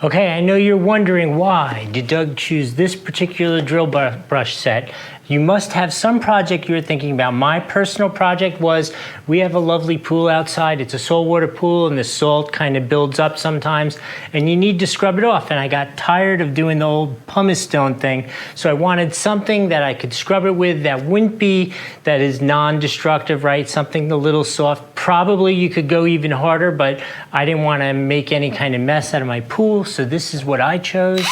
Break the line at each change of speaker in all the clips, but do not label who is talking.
Okay, I know you're wondering why did Doug choose this particular drill brush set. You must have some project you're thinking about. My personal project was, we have a lovely pool outside. It's a saltwater pool and the salt kind of builds up sometimes and you need to scrub it off. And I got tired of doing the old pumice stone thing. So I wanted something that I could scrub it with that wouldn't be, that is non-destructive, right? Something a little soft. Probably you could go even harder, but I didn't want to make any kind of mess out of my pool. So this is what I chose.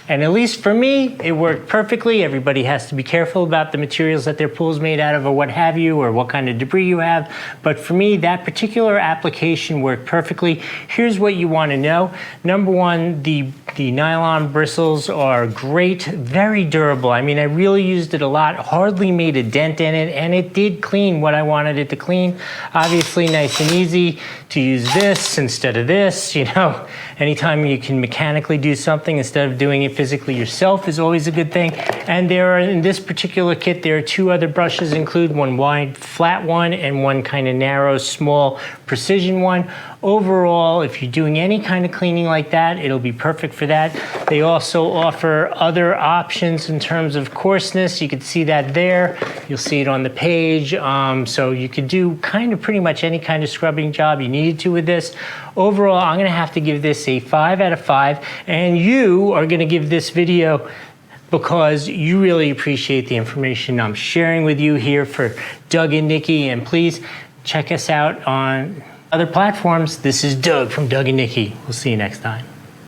And at least for me, it worked perfectly. Everybody has to be careful about the materials that their pool's made out of or what have you, or what kind of debris you have. But for me, that particular application worked perfectly. Here's what you want to know. Number one, the nylon bristles are great, very durable. I mean, I really used it a lot, hardly made a dent in it, and it did clean what I wanted it to clean. Obviously, nice and easy to use this instead of this, you know. Anytime you can mechanically do something instead of doing it physically yourself is always a good thing. And there are, in this particular kit, there are two other brushes included, one wide, flat one, and one kind of narrow, small, precision one. Overall, if you're doing any kind of cleaning like that, it'll be perfect for that. They also offer other options in terms of coarseness. You can see that there. You'll see it on the page. So you could do kind of pretty much any kind of scrubbing job you needed to with this. Overall, I'm gonna have to give this a 5 out of 5, and you are gonna give this video because you really appreciate the information I'm sharing with you here for Doug and Nikki, and please check us out on other platforms. This is Doug from Doug and Nikki. We'll see you next time.